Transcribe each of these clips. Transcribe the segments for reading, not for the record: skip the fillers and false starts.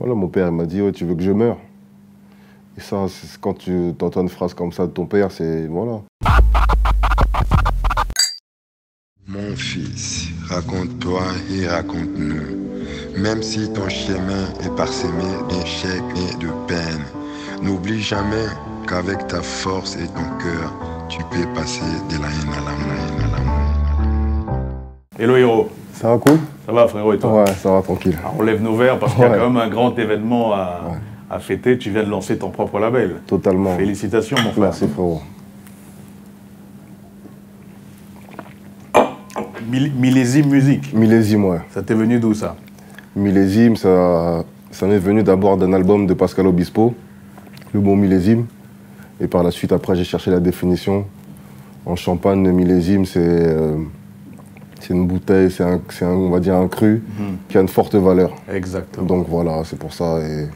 Voilà, mon père il m'a dit, ouais, tu veux que je meure? Et ça, quand tu entends une phrase comme ça de ton père, c'est... Voilà. Mon fils, raconte-toi et raconte-nous. Même si ton chemin est parsemé d'échecs et de peines, n'oublie jamais qu'avec ta force et ton cœur, tu peux passer de la haine à l'amour. Hello Hiro. Ça va cool? Ça va frérot et toi? Ouais, ça va tranquille. Alors, on lève nos verres parce qu'il y a quand même un grand événement à fêter. Tu viens de lancer ton propre label. Totalement. Félicitations mon frère. Merci frérot. Millésime musique. Millésime, ouais. Ça t'est venu d'où ça? Millésime, ça m'est venu d'abord d'un album de Pascal Obispo, le mot millésime. Et par la suite, après, j'ai cherché la définition. En Champagne, le millésime, c'est une bouteille, on va dire un cru qui a une forte valeur. Exactement. Donc voilà, c'est pour ça. Et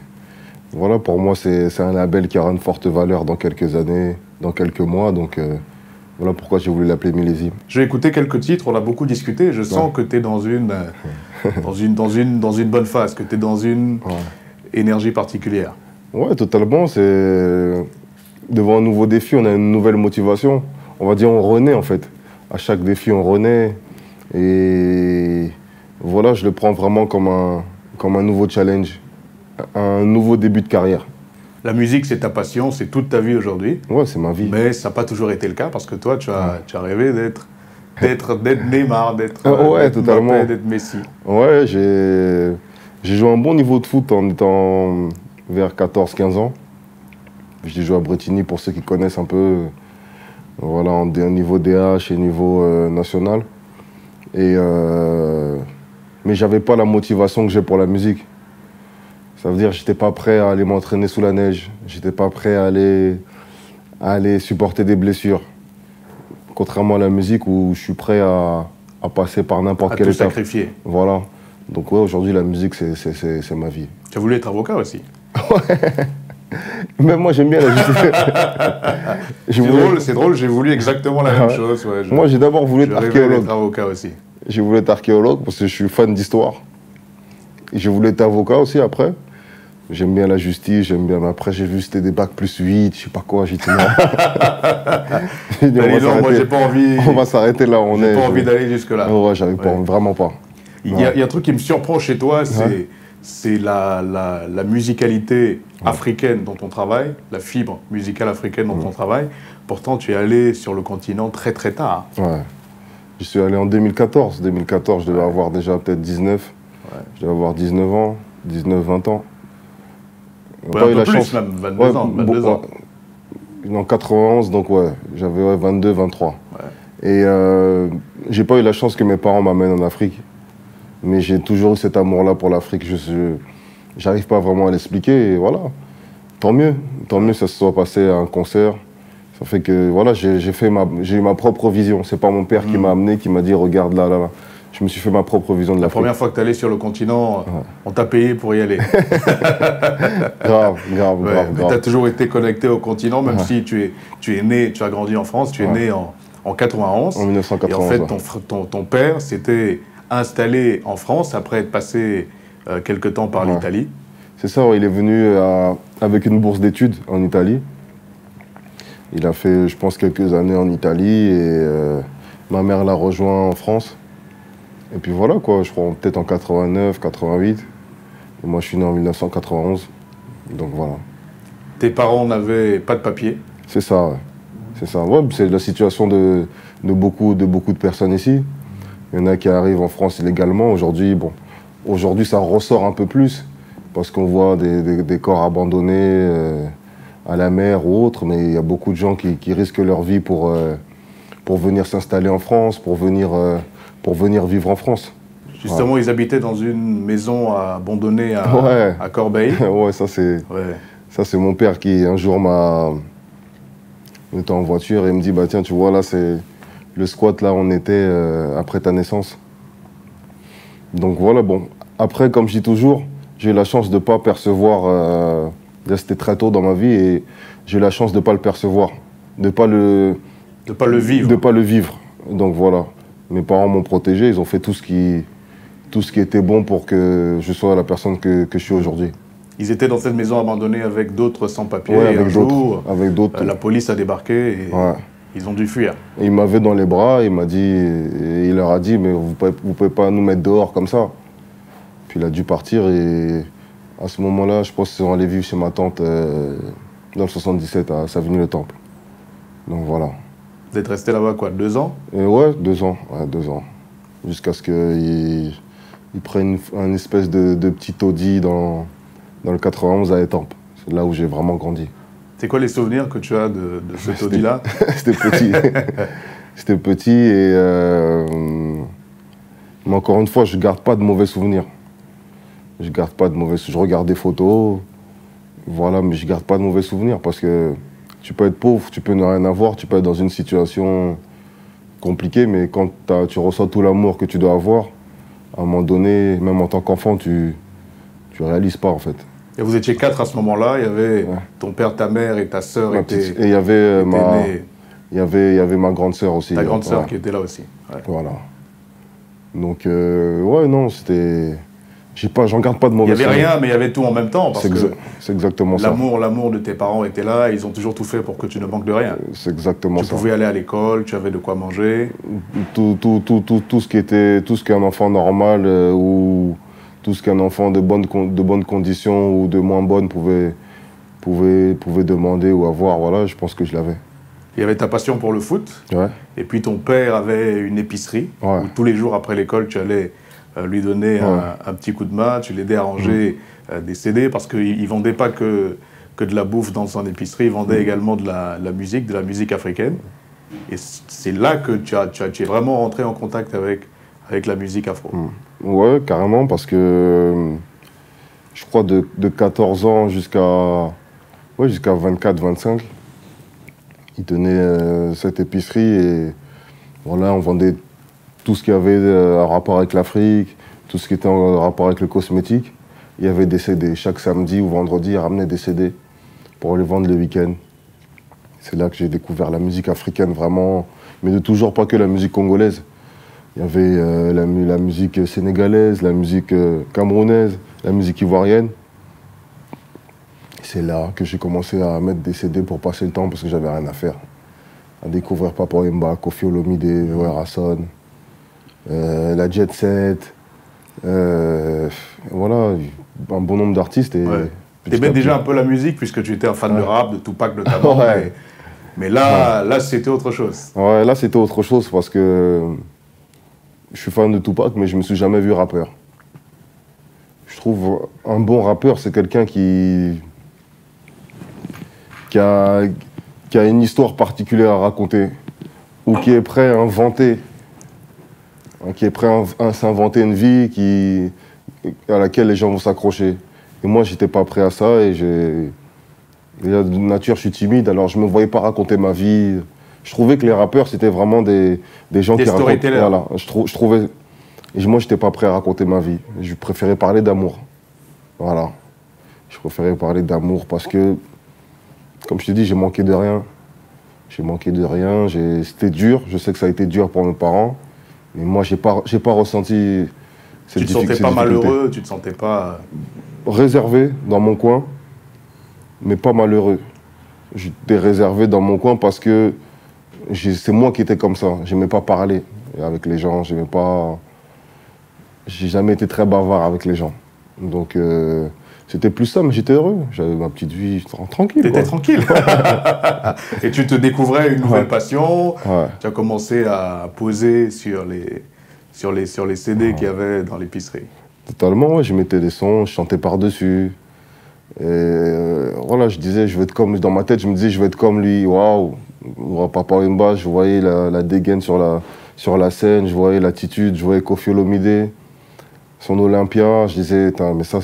voilà, pour moi, c'est un label qui aura une forte valeur dans quelques années, dans quelques mois. Donc voilà pourquoi j'ai voulu l'appeler millésime. J'ai écouté quelques titres, on a beaucoup discuté. Je sens que tu es dans une bonne phase, que tu es dans une énergie particulière. Ouais, totalement. C'est devant un nouveau défi, on a une nouvelle motivation. On va dire, on renaît en fait. À chaque défi, on renaît. Et voilà, je le prends vraiment comme un nouveau challenge, un nouveau début de carrière. La musique, c'est ta passion, c'est toute ta vie aujourd'hui. Ouais, c'est ma vie. Mais ça n'a pas toujours été le cas parce que toi, tu as rêvé d'être Neymar, d'être totalement. d'être Messi. Ouais, j'ai joué un bon niveau de foot en étant vers 14-15 ans. J'ai joué à Bretigny pour ceux qui connaissent un peu. Voilà, en niveau DH et niveau national. Et mais j'avais pas la motivation que j'ai pour la musique. Ça veut dire que j'étais pas prêt à aller m'entraîner sous la neige. J'étais pas prêt à aller supporter des blessures. Contrairement à la musique où je suis prêt à passer par n'importe quelle étape. À tout sacrifier. Voilà. Donc ouais, aujourd'hui la musique c'est ma vie. Tu as voulu être avocat aussi? Ouais. Même moi j'aime bien la justice. C'est drôle, j'ai voulu exactement la même chose. Ouais, moi j'ai d'abord voulu être archéologue. Être avocat aussi. J'ai voulu être archéologue parce que je suis fan d'histoire. Et j'ai voulu être avocat aussi après. J'aime bien la justice, j'aime bien. Mais après, j'ai vu c'était des bacs plus 8, je sais pas quoi. J'ai dit non. Moi, j'ai pas envie. On va s'arrêter là où on est. J'ai pas envie d'aller jusque-là. Ouais, j'avais pas, vraiment pas. Il y a un truc qui me surprend chez toi, c'est la musicalité africaine dont on travaille, la fibre musicale africaine dont on travaille. Pourtant, tu es allé sur le continent très très tard. Ouais. Je suis allé en 2014. 2014, je devais avoir déjà peut-être 19. Ouais. Je devais avoir 19 ans, 19-20 ans. Ouais, un peu plus même, 22 ans. 22 ans. En 91, donc ouais, j'avais 22, 23. Ouais. Et j'ai pas eu la chance que mes parents m'amènent en Afrique. Mais j'ai toujours eu cet amour-là pour l'Afrique. J'arrive pas vraiment à l'expliquer et voilà. Tant mieux que ça se soit passé à un concert. Ça fait que voilà, j'ai eu ma propre vision. C'est pas mon père qui m'a amené, qui m'a dit regarde là, là, là. Je me suis fait ma propre vision de l'Afrique. La première fois que tu es allé sur le continent, on t'a payé pour y aller. grave. Mais tu as toujours été connecté au continent, même si tu es né, tu as grandi en France, tu es né en 91. En 1991. Et en fait, ton père s'était installé en France après être passé quelque temps par l'Italie. C'est ça, il est venu avec une bourse d'études en Italie. Il a fait, je pense, quelques années en Italie et ma mère l'a rejoint en France. Et puis voilà, quoi, je crois peut-être en 89, 88. Et moi, je suis né en 1991. Donc voilà. Tes parents n'avaient pas de papier? C'est ça, ouais. C'est ça. Ouais, c'est la situation de beaucoup de personnes ici. Il y en a qui arrivent en France illégalement. Aujourd'hui, ça ressort un peu plus parce qu'on voit des corps abandonnés à la mer ou autre. Mais il y a beaucoup de gens qui risquent leur vie pour venir s'installer en France, pour venir vivre en France. Justement, ils habitaient dans une maison abandonnée à Corbeil. Ouais, ça c'est mon père qui un jour on était en voiture et il me dit bah tiens tu vois là c'est le squat là on était après ta naissance. Donc voilà bon après comme je dis toujours j'ai eu la chance de pas percevoir c'était très tôt dans ma vie et j'ai eu la chance de pas le percevoir, de pas le vivre. Donc voilà. Mes parents m'ont protégé, ils ont fait tout ce qui était bon pour que je sois la personne que je suis aujourd'hui. Ils étaient dans cette maison abandonnée avec d'autres sans-papiers. Ouais, et un jour, avec d'autres. la police a débarqué et Ouais. ils ont dû fuir. Et il m'avait dans les bras, il m'a dit, et il leur a dit, mais vous pouvez pas nous mettre dehors comme ça. Puis il a dû partir et à ce moment-là, je pense qu'ils sont allés vivre chez ma tante dans le 77 à Savigny-le-Temple. Donc voilà. Vous êtes resté là-bas quoi, 2 ans? Et ouais, 2 ans, ouais, 2 ans. Jusqu'à ce qu'ils prennent un espèce de petit taudis dans le 91 à Étampes. C'est là où j'ai vraiment grandi. C'est quoi les souvenirs que tu as de ce taudis-là? C'était petit. C'était petit et... mais encore une fois, je ne garde pas de mauvais souvenirs. Je garde pas de mauvais souvenirs. Je regarde des photos, voilà, mais je garde pas de mauvais souvenirs parce que tu peux être pauvre, tu peux ne rien avoir, tu peux être dans une situation compliquée, mais quand tu reçois tout l'amour que tu dois avoir, à un moment donné, même en tant qu'enfant, tu réalises pas en fait. Et vous étiez 4 à ce moment-là, il y avait ton père, ta mère et ta sœur Et il y avait il y avait ma grande sœur aussi. Ta grande sœur qui était là aussi. Ouais. Voilà. Donc ouais, non, c'était... J'en garde pas de mauvais souvenirs. Il n'y avait rien, mais il y avait tout en même temps. C'est exactement ça. L'amour de tes parents était là, ils ont toujours tout fait pour que tu ne manques de rien. C'est exactement ça. Tu pouvais aller à l'école, tu avais de quoi manger. Tout ce qu'un enfant normal ou tout ce qu'un enfant de bonnes conditions ou de moins bonnes pouvait demander ou avoir, voilà, je pense que je l'avais. Il y avait ta passion pour le foot. Ouais. Et puis ton père avait une épicerie où tous les jours après l'école, tu allais lui donner un petit coup de main, tu l'aidais à ranger des CD parce qu'il ne vendait pas que de la bouffe dans son épicerie, il vendait également de la musique africaine. Et c'est là que tu es vraiment rentré en contact avec la musique afro. Ouais, carrément, parce que je crois de 14 ans jusqu'à 24-25, il tenait cette épicerie et voilà, on vendait tout ce qui avait un rapport avec l'Afrique, tout ce qui était en rapport avec le cosmétique. Il y avait des CD. Chaque samedi ou vendredi, il ramenait des CD pour les vendre le week-end. C'est là que j'ai découvert la musique africaine vraiment, mais de toujours pas que la musique congolaise. Il y avait la musique sénégalaise, la musique camerounaise, la musique ivoirienne. C'est là que j'ai commencé à mettre des CD pour passer le temps parce que j'avais rien à faire. À découvrir Papa Wemba, Koffi Olomide, Rasson. La Jet Set, voilà, un bon nombre d'artistes. Tu aimais déjà un peu la musique puisque tu étais un fan de rap, de Tupac notamment, mais là c'était autre chose. Ouais, là c'était autre chose parce que je suis fan de Tupac mais je me suis jamais vu rappeur. Je trouve un bon rappeur c'est quelqu'un qui a une histoire particulière à raconter ou qui est prêt à inventer. Qui est prêt à s'inventer une vie à laquelle les gens vont s'accrocher. Et moi, j'étais pas prêt à ça et de nature, je suis timide, alors je me voyais pas raconter ma vie. Je trouvais que les rappeurs, c'était vraiment des gens qui racontent. Voilà, je trouvais. Et moi, j'étais pas prêt à raconter ma vie. Je préférais parler d'amour. Voilà. Je préférais parler d'amour parce que, comme je te dis, j'ai manqué de rien. J'ai manqué de rien. C'était dur. Je sais que ça a été dur pour mes parents. Mais moi, j'ai pas ressenti cette difficulté. Tu te sentais pas malheureux, tu te sentais pas... Réservé dans mon coin, mais pas malheureux. J'étais réservé dans mon coin parce que c'est moi qui étais comme ça. J'aimais pas parler avec les gens, j'aimais pas... J'ai jamais été très bavard avec les gens. Donc, c'était plus ça, mais j'étais heureux. J'avais ma petite vie tranquille. T'étais tranquille. Et tu te découvrais une nouvelle passion. Ouais. Tu as commencé à poser sur les CD qu'il y avait dans l'épicerie. Totalement, ouais. Je mettais des sons, je chantais par-dessus. Et voilà, je disais, je veux être comme... Dans ma tête, je me disais, je veux être comme lui. Waouh. Papa Wemba, je voyais la dégaine sur la scène, je voyais l'attitude, je voyais Koffi Olomide, son Olympia. Je disais, mais ça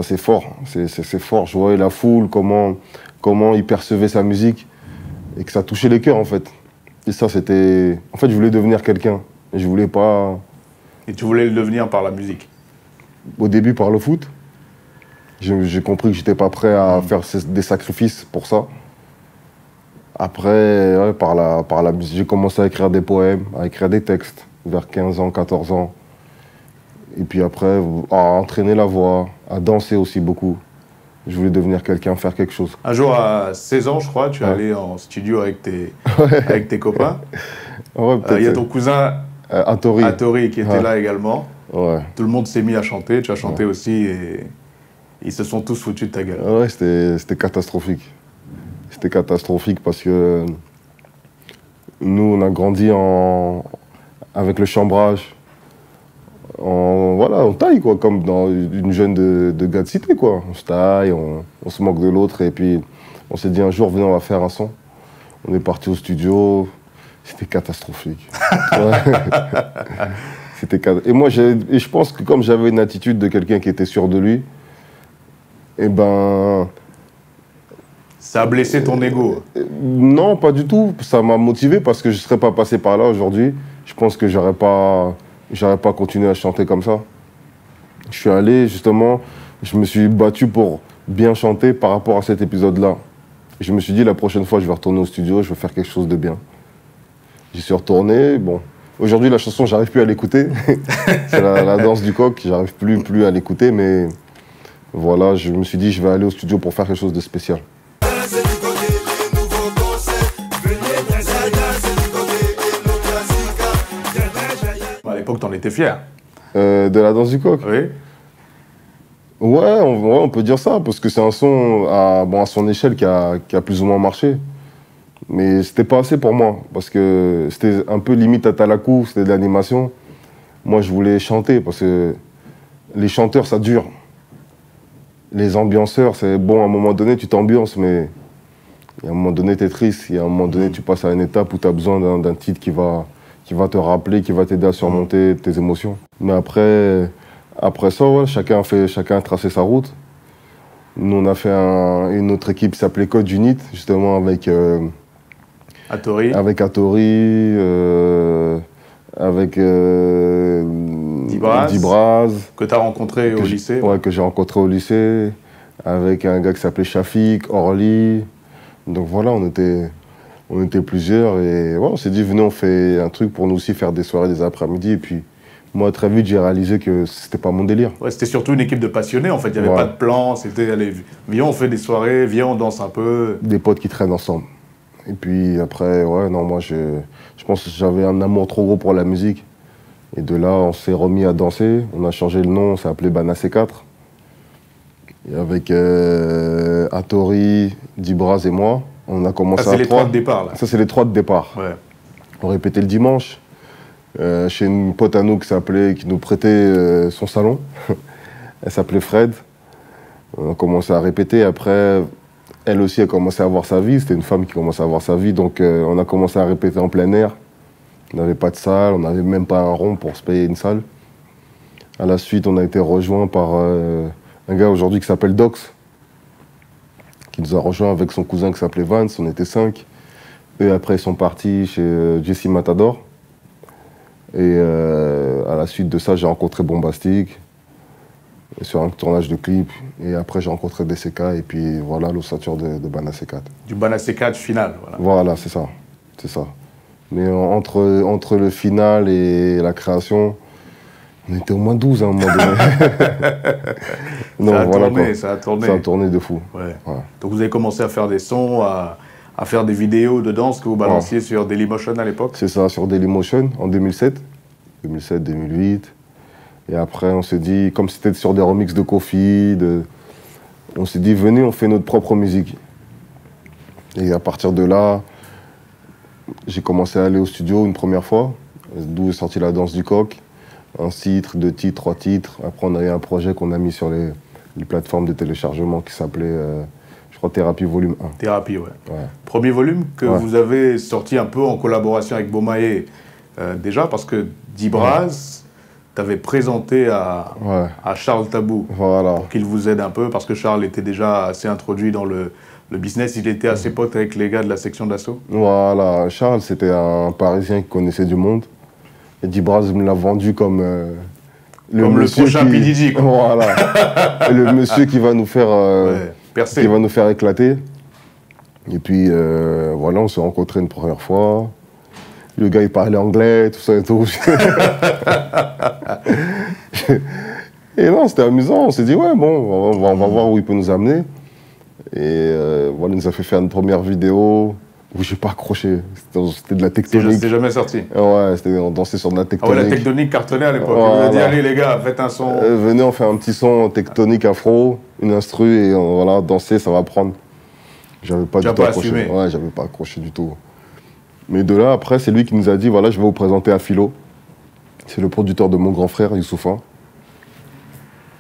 c'est fort, c'est fort. Je voyais la foule, comment il percevait sa musique et que ça touchait les cœurs en fait. Et ça c'était... En fait je voulais devenir quelqu'un. Et je voulais pas... Et tu voulais le devenir par la musique? Au début par le foot. J'ai compris que j'étais pas prêt à faire des sacrifices pour ça. Après, ouais, par la musique, j'ai commencé à écrire des poèmes, à écrire des textes vers 15 ans, 14 ans. Et puis après, à entraîner la voix, à danser aussi beaucoup. Je voulais devenir quelqu'un, faire quelque chose. Un jour, à 16 ans, je crois, tu es allé en studio avec tes copains. Ouais, Il y a ton cousin Hattori qui était là également. Ouais. Tout le monde s'est mis à chanter, tu as chanté aussi et ils se sont tous foutus de ta gueule. Ouais, c'était catastrophique. C'était catastrophique parce que nous, on a grandi avec le chambrage. On taille, quoi, comme dans une jeune de gars de cité, quoi. On se taille, on se moque de l'autre, et puis on s'est dit un jour, venez, on va faire un son. On est parti au studio, c'était catastrophique. Et moi, je pense que comme j'avais une attitude de quelqu'un qui était sûr de lui, et ben... Ça a blessé ton ego? Non, pas du tout. Ça m'a motivé parce que je ne serais pas passé par là aujourd'hui. Je pense que j'aurais pas continué à chanter comme ça. Je suis allé, justement, je me suis battu pour bien chanter par rapport à cet épisode-là. Je me suis dit, la prochaine fois, je vais retourner au studio, je vais faire quelque chose de bien. J'y suis retourné, bon. Aujourd'hui, la chanson, j'arrive plus à l'écouter. C'est la danse du coq, j'arrive plus à l'écouter, mais voilà, je me suis dit, je vais aller au studio pour faire quelque chose de spécial. À l'époque, t'en étais fier. De la danse du coq? Oui. Ouais, on peut dire ça, parce que c'est un son à son échelle qui a plus ou moins marché. Mais c'était pas assez pour moi, parce que c'était un peu limite à Talakou, c'était de l'animation. Moi, je voulais chanter, parce que les chanteurs, ça dure. Les ambianceurs, c'est bon, à un moment donné, tu t'ambiances, mais à un moment donné, t'es triste. Et à un moment donné, tu passes à une étape où tu as besoin d'un titre qui va te rappeler, qui va t'aider à surmonter tes émotions. Mais après ça, ouais, chacun a tracé sa route. Nous, on a fait une autre équipe qui s'appelait Code Unit, justement avec Hattori. Avec Hattori, avec Dibraz. Que tu as rencontré au lycée. Ouais, que j'ai rencontré au lycée. Avec un gars qui s'appelait Shafik, Orly. Donc voilà, on était plusieurs et ouais, on s'est dit, venez, on fait un truc pour nous aussi faire des soirées, des après-midi. Et puis, moi, très vite, j'ai réalisé que c'était pas mon délire. Ouais, c'était surtout une équipe de passionnés, en fait. Il n'y avait pas de plan. C'était, allez, viens, on fait des soirées, viens, on danse un peu. Des potes qui traînent ensemble. Et puis après, ouais, non, moi, je pense que j'avais un amour trop gros pour la musique. Et de là, on s'est remis à danser. On a changé le nom, on s'est appelé Bana C4. Et avec Hattori, Dibraz et moi, on a commencé à... c'est les trois de départ, là. Ça, c'est les trois de départ. Ouais. On répétait le dimanche, chez une pote à nous qui nous prêtait son salon. Elle s'appelait Fred. On a commencé à répéter. Après, elle aussi a commencé à avoir sa vie. C'était une femme qui commençait à avoir sa vie. Donc, on a commencé à répéter en plein air. On n'avait pas de salle, on n'avait même pas un rond pour se payer une salle. À la suite, on a été rejoint par un gars aujourd'hui qui s'appelle Dox, qui nous a rejoint avec son cousin qui s'appelait Vance. On était 5. Eux, après, ils sont partis chez Jesse Matador. Et à la suite de ça, j'ai rencontré Bombastic sur un tournage de clip. Et après, j'ai rencontré DCK. Et puis voilà, l'ossature de Bana C4. Du Bana C4 final. Voilà, c'est ça. C'est ça. Mais entre le final et la création, on était au moins 12 à un moment donné. Non, ça a tourné. Ça a tourné de fou. Ouais. Ouais. Donc vous avez commencé à faire des sons, à faire des vidéos de danse que vous balanciez sur Dailymotion à l'époque? C'est ça, sur Dailymotion en 2007. 2007-2008. Et après, on s'est dit, comme c'était sur des remixes de Kofi, on s'est dit, venez, on fait notre propre musique. Et à partir de là, j'ai commencé à aller au studio une première fois, d'où est sortie la danse du coq. Un titre, 2 titres, 3 titres. Après, on a eu un projet qu'on a mis sur les plateformes de téléchargement qui s'appelait, je crois, Thérapie Volume 1. Thérapie, ouais. Premier volume que vous avez sorti un peu en collaboration avec Bomae, déjà, parce que Dibraz t'avait présenté à Charles Tabou pour qu'il vous aide un peu, parce que Charles était déjà assez introduit dans le business, il était assez pote avec les gars de la section d'assaut. Voilà, Charles, c'était un Parisien qui connaissait du monde. Et Dibraz me l'a vendu comme le prochain PDG, quoi. Voilà. Le monsieur qui va nous faire percer. Qui va nous faire éclater. Et puis voilà, on s'est rencontrés une première fois. Le gars, il parlait anglais, tout ça et tout. Et non, c'était amusant. On s'est dit, ouais, bon, on va voir où il peut nous amener. Et voilà, il nous a fait faire une première vidéo où j'ai pas accroché. C'était de la tectonique. C'était jamais sorti. Ouais, on dansait sur de la tectonique. Ah ouais, la tectonique cartonnait à l'époque. Voilà. On nous a dit, allez les gars, faites un son. Venez, on fait un petit son tectonique afro, une instru, et voilà, danser, ça va prendre. J'avais pas du tout accroché. Ouais, j'avais pas accroché du tout. Mais de là, après, c'est lui qui nous a dit, voilà, je vais vous présenter Afilo. C'est le producteur de mon grand frère, Youssoufa.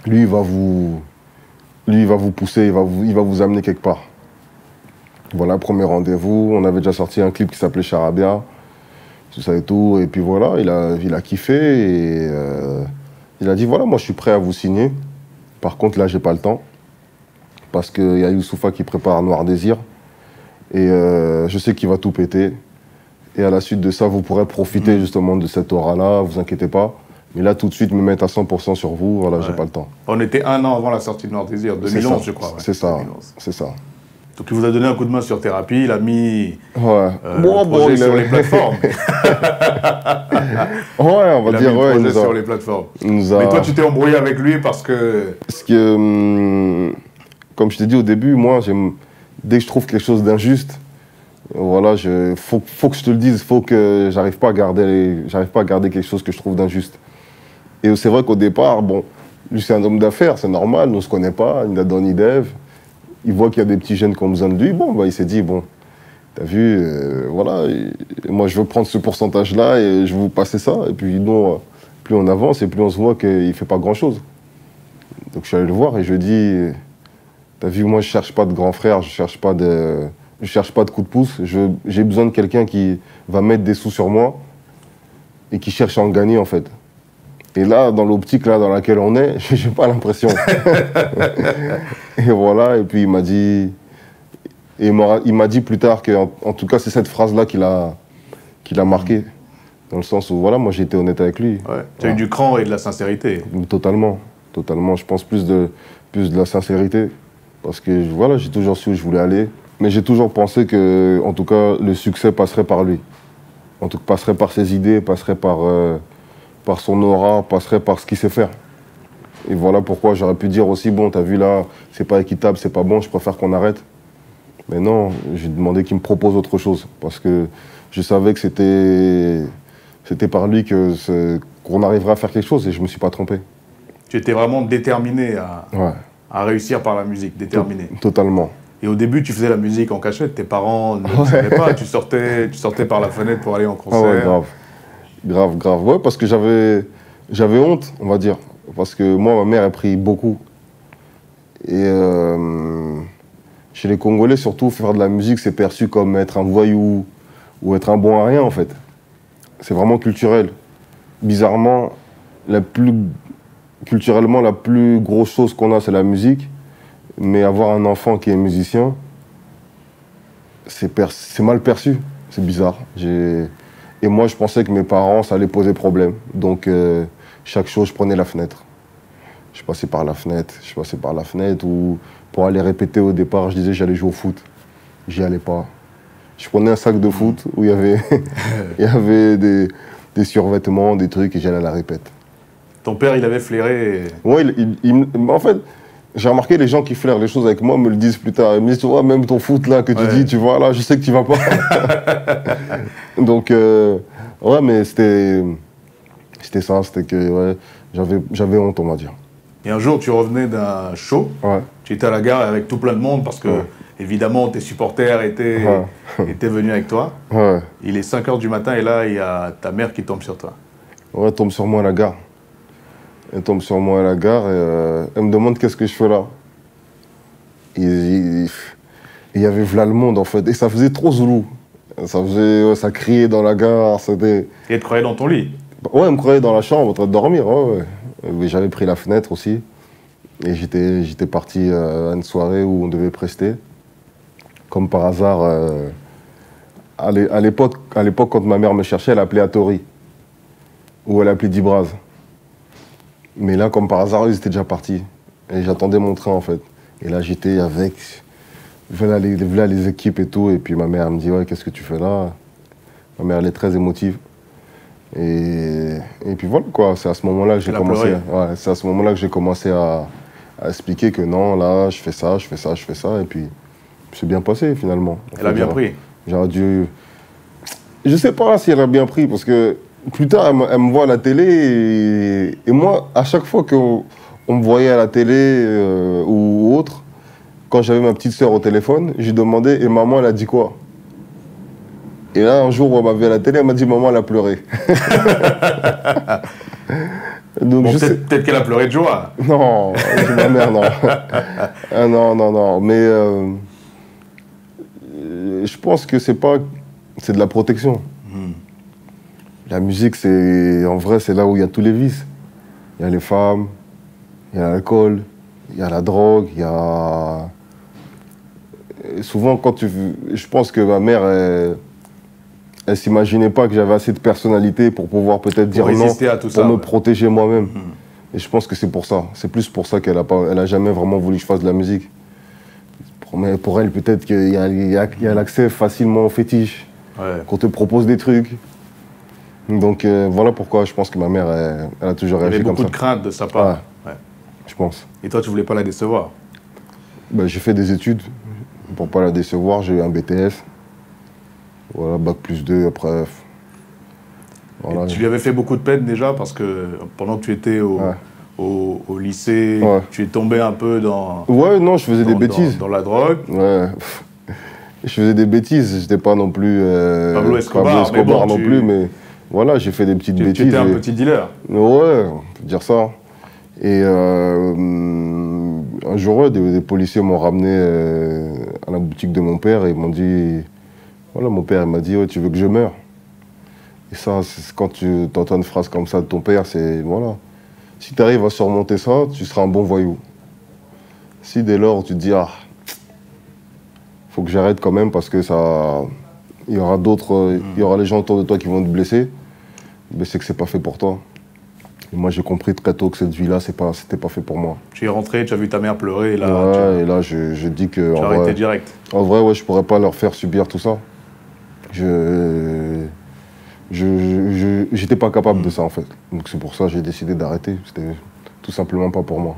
Lui, il va vous pousser, il va vous amener quelque part. Voilà, premier rendez-vous. On avait déjà sorti un clip qui s'appelait Charabia, tout ça et tout. Et puis voilà, il a kiffé et il a dit, voilà, moi je suis prêt à vous signer. Par contre, là, j'ai pas le temps. Parce qu'il y a Youssoufa qui prépare Noir Désir. Et je sais qu'il va tout péter. Et à la suite de ça, vous pourrez profiter justement de cette aura-là, vous inquiétez pas. Mais là, tout de suite, me mettre à 100% sur vous, voilà, j'ai pas le temps. On était 1 an avant la sortie de Noir Désir, 2011, je crois. Ouais. C'est ça, c'est ça. Donc il vous a donné un coup de main sur Thérapie, il a mis le projet sur les plateformes. Ouais, on va dire, ouais. Il sur les plateformes. Mais toi, tu t'es embrouillé avec lui parce que... Parce que, comme je t'ai dit au début, moi, dès que je trouve quelque chose d'injuste, voilà, faut que je te le dise, faut que j'arrive pas à garder quelque chose que je trouve d'injuste. Et c'est vrai qu'au départ, bon, lui c'est un homme d'affaires, c'est normal, nous on se connaît pas, ni d'Adon ni d'Ève. Il voit qu'il y a des petits jeunes qui ont besoin de lui, bon, bah, il s'est dit, bon, t'as vu, voilà, moi je veux prendre ce pourcentage-là et je vais vous passer ça. Et puis non, plus on avance et plus on se voit qu'il fait pas grand-chose. Donc je suis allé le voir et je lui ai dit, t'as vu, moi je cherche pas de grand frère, je cherche pas de coup de pouce, j'ai besoin de quelqu'un qui va mettre des sous sur moi et qui cherche à en gagner en fait. Et là, dans l'optique là dans laquelle on est, j'ai pas l'impression. Et voilà, et puis il m'a dit, plus tard que, en tout cas, c'est cette phrase-là qui l'a marqué. Dans le sens où, voilà, moi j'ai été honnête avec lui. Ouais. Tu as eu du cran et de la sincérité. Totalement, totalement. Je pense plus de la sincérité. Parce que, voilà, j'ai toujours su où je voulais aller. Mais j'ai toujours pensé que, en tout cas, le succès passerait par lui. En tout cas, passerait par ses idées, passerait par son aura, passerait par ce qu'il sait faire. Et voilà pourquoi j'aurais pu dire aussi, bon, t'as vu là, c'est pas équitable, c'est pas bon, je préfère qu'on arrête. Mais non, j'ai demandé qu'il me propose autre chose. Parce que je savais que c'était par lui qu'on arriverait à faire quelque chose et je me suis pas trompé. Tu étais vraiment déterminé à réussir par la musique, déterminé. Totalement. Et au début, tu faisais la musique en cachette, tes parents ne le savaient pas, tu sortais par la fenêtre pour aller en concert. Ah ouais, grave. Ouais, parce que j'avais honte, on va dire. Parce que moi, ma mère a pris beaucoup. Et chez les Congolais, surtout, faire de la musique, c'est perçu comme être un voyou ou être un bon à rien, en fait. C'est vraiment culturel. Bizarrement, culturellement, la plus grosse chose qu'on a, c'est la musique. Mais avoir un enfant qui est musicien, c'est mal perçu. C'est bizarre. Et moi, je pensais que mes parents, ça allait poser problème. Donc, chaque chose, je prenais la fenêtre. Je passais par la fenêtre ou pour aller répéter au départ, je disais que j'allais jouer au foot. J'y allais pas. Je prenais un sac de foot où il y avait des survêtements, des trucs et j'allais à la répète. Ton père, il avait flairé... Oui, en fait, j'ai remarqué les gens qui flairent les choses avec moi me le disent plus tard. Ils me disent, tu vois, même ton foot là que tu dis, tu vois, là, je sais que tu vas pas. Donc, ouais, mais c'était ça, c'était que ouais, j'avais honte, on va dire. Et un jour, tu revenais d'un show, tu étais à la gare avec tout plein de monde parce que, évidemment, tes supporters étaient venus avec toi. Ouais. Il est 5 h du matin et là, il y a ta mère qui tombe sur toi. Ouais, elle tombe sur moi à la gare. Elle tombe sur moi à la gare et elle me demande qu'est-ce que je fais là. Il y avait v'là le monde en fait, et ça faisait trop zoulou. Ça criait dans la gare, c'était... Et elle te croyait dans ton lit? Ouais, elle me croyait dans la chambre en train de dormir, ouais. J'avais pris la fenêtre aussi. Et j'étais parti à une soirée où on devait prester. Comme par hasard, à l'époque, quand ma mère me cherchait, elle appelait à Tori. Ou elle appelait Dibraz. Mais là, comme par hasard, ils étaient déjà partis. Et j'attendais mon train, en fait. Et là, j'étais avec... Voilà les équipes et tout. Et puis ma mère, elle me dit, ouais, qu'est-ce que tu fais là? Ma mère, elle est très émotive. Et puis voilà, quoi. C'est à ce moment-là que j'ai commencé, c'est à ce moment-là que j'ai commencé à expliquer que non, là, je fais ça, je fais ça, je fais ça. Et puis, c'est bien passé, finalement. Elle a bien pris. J'aurais dû... Je sais pas si elle a bien pris, parce que plus tard, elle me voit à la télé, et moi, à chaque fois qu'on me voyait à la télé ou autre, quand j'avais ma petite sœur au téléphone, je lui demandais, et maman, elle a dit quoi? Et là, un jour où elle m'a vu à la télé, elle m'a dit, maman, elle a pleuré. Donc, bon, peut-être qu'elle a pleuré de joie. Non, ma mère, non. Ah, non, non, non. Mais je pense que c'est de la protection. La musique, en vrai, c'est là où il y a tous les vices. Il y a les femmes, il y a l'alcool, il y a la drogue, il y a... Et souvent, je pense que ma mère, elle s'imaginait pas que j'avais assez de personnalité pour pouvoir peut-être dire non, pour me protéger moi-même. Et je pense que c'est pour ça. C'est plus pour ça qu'elle a jamais vraiment voulu que je fasse de la musique. Mais pour elle, peut-être qu'il y a l'accès facilement au fétiche, qu'on te propose des trucs. Donc voilà pourquoi je pense que ma mère, elle a toujours réagi comme ça. Il y avait beaucoup de crainte de sa part. Ouais. Je pense. Et toi, tu voulais pas la décevoir? Ben, j'ai fait des études pour pas la décevoir. J'ai eu un BTS. Voilà, bac +2 après. Voilà. Tu lui avais fait beaucoup de peine déjà parce que pendant que tu étais au lycée, tu es tombé un peu dans... Ouais, non, je faisais des bêtises. Dans la drogue. Ouais. Je faisais des bêtises. J'étais pas non plus... Pablo Escobar, mais bon, non plus, mais voilà, j'ai fait des petites bêtises. Tu étais un petit dealer. Ouais, on peut dire ça. Et un jour, des policiers m'ont ramené à la boutique de mon père et ils m'ont dit... Voilà, mon père m'a dit, tu veux que je meure? Et ça, quand tu entends une phrase comme ça de ton père, c'est, voilà. Si tu arrives à surmonter ça, tu seras un bon voyou. Si dès lors, tu te dis, faut que j'arrête quand même parce que il y aura d'autres, il y aura les gens autour de toi qui vont te blesser, mais c'est que c'est pas fait pour toi. Et moi, j'ai compris très tôt que cette vie-là, c'était pas fait pour moi. Tu es rentré, tu as vu ta mère pleurer, et là... Ouais, et là, je dis que... Tu as arrêté direct. En vrai, ouais, je pourrais pas leur faire subir tout ça. J'étais pas capable de ça, en fait. Donc c'est pour ça que j'ai décidé d'arrêter. C'était tout simplement pas pour moi.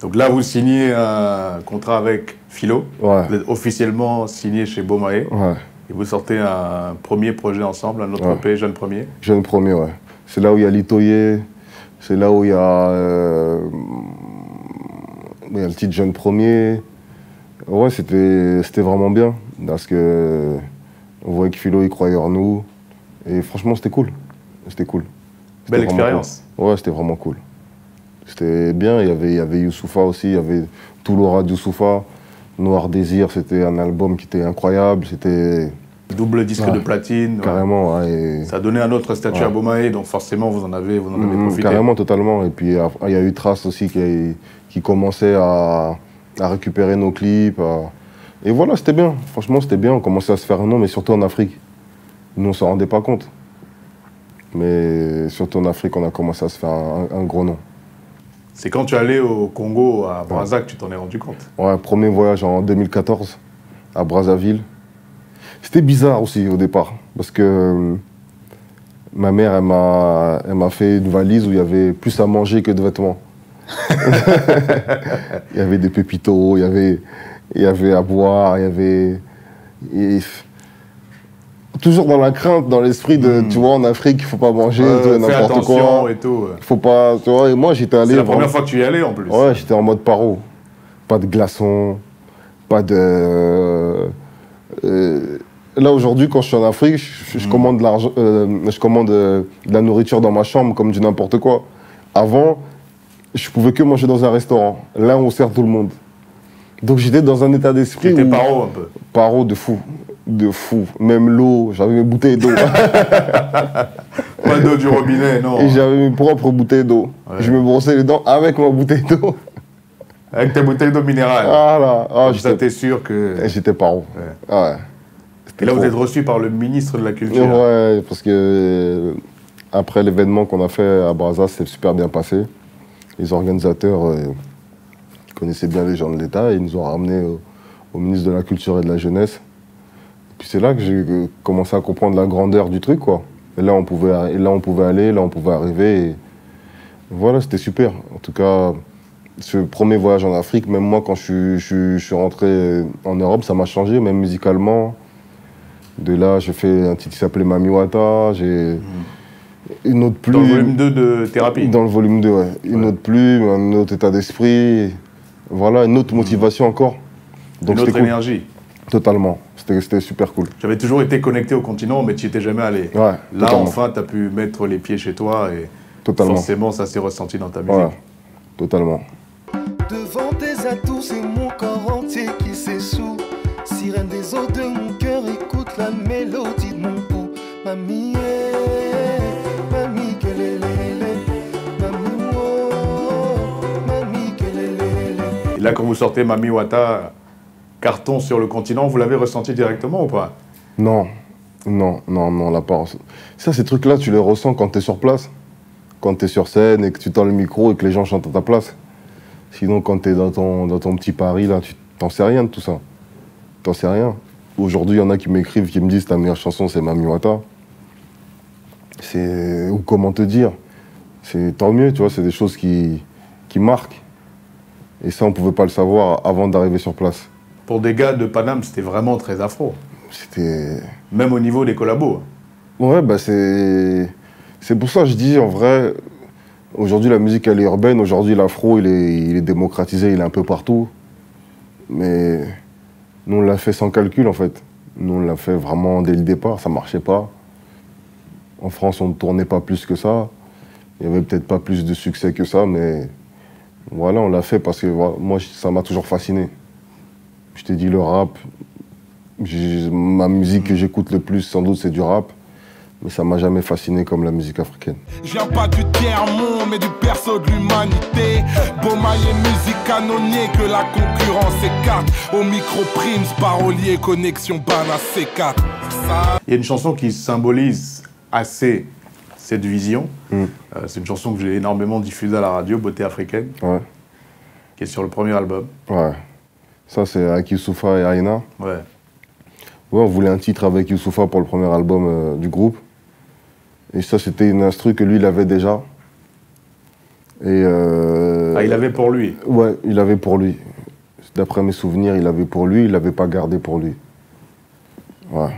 Donc là, vous signez un contrat avec Philo. Ouais. Vous êtes officiellement signé chez Beaumae. Ouais. Et vous sortez un premier projet ensemble, un autre EP, Jeune Premier. Jeune Premier, ouais. C'est là où il y a Litoye. C'est là où il y a le titre Jeune Premier. Ouais, c'était vraiment bien. Parce que on voyait que Philo, il croyait en nous. Et franchement, c'était cool. C'était cool. Belle expérience. Cool. Ouais, c'était vraiment cool. C'était bien. Il y avait Youssoupha aussi. Il y avait tout l'aura de Youssoupha. Noir Désir, c'était un album qui était incroyable. C'était... Double disque de platine. Carrément, ouais. Et... Ça a donné un autre statut à Beaumae, donc forcément, vous en avez profité. Carrément, totalement. Et puis, il y a eu Trace aussi qui commençait à récupérer nos clips. Et voilà, c'était bien. Franchement, c'était bien. On commençait à se faire un nom, mais surtout en Afrique. Nous, on ne s'en rendait pas compte. Mais surtout en Afrique, on a commencé à se faire un gros nom. C'est quand tu es allé au Congo, à Brazza, que tu t'en es rendu compte? Ouais, premier voyage en 2014, à Brazzaville. C'était bizarre aussi au départ, parce que ma mère, elle m'a fait une valise où il y avait plus à manger que de vêtements. Il y avait des pépitos, il y avait à boire, il y avait... toujours dans la crainte, dans l'esprit de, tu vois, en Afrique, il ne faut pas manger n'importe quoi. Et tout. Faut pas, tu vois, et moi j'étais allé... C'est la première fois que tu y allais en plus. Ouais, j'étais en mode paro. Pas de glaçons, pas de... Là aujourd'hui, quand je suis en Afrique, je commande de la nourriture dans ma chambre comme du n'importe quoi. Avant, je pouvais que manger dans un restaurant. Là, on sert tout le monde. Donc j'étais dans un état d'esprit où... T'étais paro un peu. Paro de fou. De fou. Même l'eau, j'avais mes bouteilles d'eau. Pas d'eau du robinet, non. Et j'avais mes propres bouteilles d'eau. Ouais. Je me brossais les dents avec ma bouteille d'eau. Avec ta bouteille d'eau minérale. Voilà. Ah, j'étais sûr que... J'étais paro. Ouais. Ouais. Et là, vous êtes reçu par le ministre de la Culture. Ouais, parce que après l'événement qu'on a fait à Brazza, c'est super bien passé. Les organisateurs connaissaient bien les gens de l'État et ils nous ont ramenés au ministre de la Culture et de la Jeunesse. Et puis c'est là que j'ai commencé à comprendre la grandeur du truc, quoi. Et là, on pouvait aller, là, on pouvait arriver. Et voilà, c'était super. En tout cas, ce premier voyage en Afrique, même moi, quand je suis rentré en Europe, ça m'a changé, même musicalement. De là, j'ai fait un titre qui s'appelait Mami Wata. J'ai une autre plume. Dans le volume 2 de Thérapie. Dans le volume 2, ouais. Une autre plume, un autre état d'esprit. Voilà, une autre motivation encore. Donc, une autre énergie. Totalement. C'était super cool. J'avais toujours été connecté au continent, mais tu n'y étais jamais allé. Ouais, là, totalement. enfin, tu as pu mettre les pieds chez toi et totalement. Forcément, ça s'est ressenti dans ta musique. Ouais, totalement. Devant tes atouts, c'est mon corps entier qui s'essoue. Sirène des eaux de mon cœur, écoute la mélodie de mon pouls. Mamie, mamie, mamie, oh, mamie, et là, quand vous sortez Mami Wata, carton sur le continent, vous l'avez ressenti directement ou pas? Non, on l'a pas. Ça, ces trucs-là, tu les ressens quand tu es sur place. Quand tu es sur scène et que tu tends le micro et que les gens chantent à ta place. Sinon, quand tu es dans ton petit Paris, là, tu t'en sais rien de tout ça. T'en sais rien. Aujourd'hui, il y en a qui m'écrivent, qui me disent ta meilleure chanson, c'est Mami Wata. Ou comment te dire. C'est tant mieux, tu vois, c'est des choses qui marquent. Et ça, on pouvait pas le savoir avant d'arriver sur place. Pour des gars de Paname, c'était vraiment très afro. C'était... Même au niveau des collabos. Ouais, bah c'est pour ça que je dis, en vrai, aujourd'hui la musique elle est urbaine, aujourd'hui l'afro il est démocratisé, il est un peu partout. Mais nous on l'a fait sans calcul en fait. Nous on l'a fait vraiment dès le départ, ça marchait pas. En France on ne tournait pas plus que ça. Il y avait peut-être pas plus de succès que ça, mais voilà, on l'a fait parce que moi ça m'a toujours fasciné. Je t'ai dit le rap, ma musique que j'écoute le plus sans doute c'est du rap. Mais ça m'a jamais fasciné comme la musique africaine. Je viens pas du tiers-monde, mais du berceau de l'humanité. Beaumaillé, musique canonnier, que la concurrence écarte. Au micro primes, parolier, connexion Bana C4. Il y a une chanson qui symbolise assez cette vision. C'est une chanson que j'ai énormément diffusée à la radio, Beauté africaine, qui est sur le premier album. Ouais. Ça, c'est avec Youssoupha et Aïna. Ouais. Ouais, on voulait un titre avec Youssoupha pour le premier album du groupe. Et ça, c'était une instru que lui, il avait déjà. Et Ah, il avait pour lui? Ouais, il avait pour lui. D'après mes souvenirs, il avait pour lui, il l'avait pas gardé pour lui. Ouais.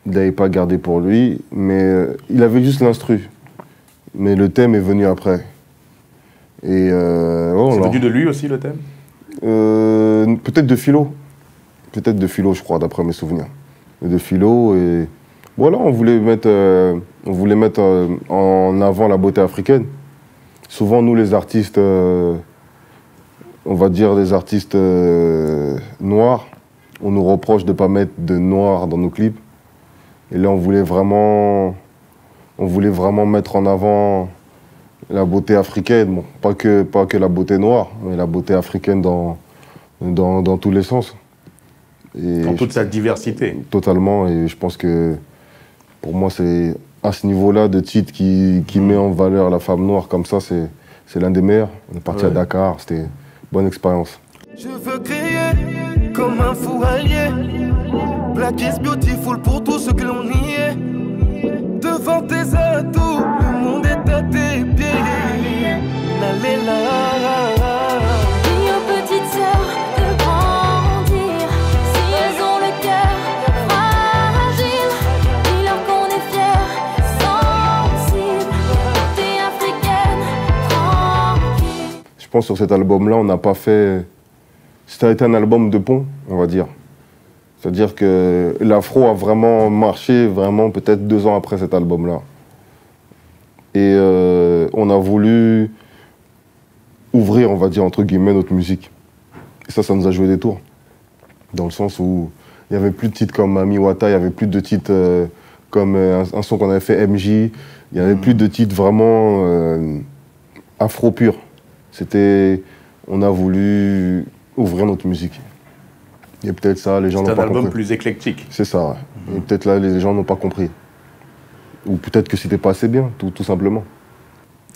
Il l'avait pas gardé pour lui, mais il avait juste l'instru. Mais le thème est venu après. Et c'est venu de lui aussi, le thème? Peut-être de Philo. Peut-être de Philo, je crois, d'après mes souvenirs. De Philo, et voilà, on voulait mettre en avant la beauté africaine. Souvent, nous, les artistes, on va dire les artistes noirs, on nous reproche de ne pas mettre de noir dans nos clips. Et là, on voulait vraiment mettre en avant la beauté africaine. Bon, pas que la beauté noire, mais la beauté africaine dans tous les sens. Et dans toute sa diversité. Totalement, et je pense que pour moi, c'est à ce niveau-là de titre qui met en valeur la femme noire comme ça, c'est l'un des meilleurs. On est parti à Dakar, c'était une bonne expérience. Je veux crier comme un fou allié. Black is beautiful pour tous ceux que l'on y est. Devant tes atouts, le monde est à tes pieds. N'allez là. Je pense que sur cet album-là, on n'a pas fait... Ça a été un album de pont, on va dire. C'est-à-dire que l'afro a vraiment marché, vraiment peut-être 2 ans après cet album-là. Et on a voulu ouvrir, on va dire, entre guillemets, notre musique. Et ça nous a joué des tours. Dans le sens où il n'y avait plus de titres comme Mami Wata, il n'y avait plus de titres comme un son qu'on avait fait MJ. Il n'y avait plus de titres vraiment afro pur. On a voulu ouvrir notre musique. Et peut-être ça, les gens n'ont pas compris. C'est un album plus éclectique. C'est ça, ouais. Et peut-être là, les gens n'ont pas compris. Ou peut-être que c'était pas assez bien, tout simplement.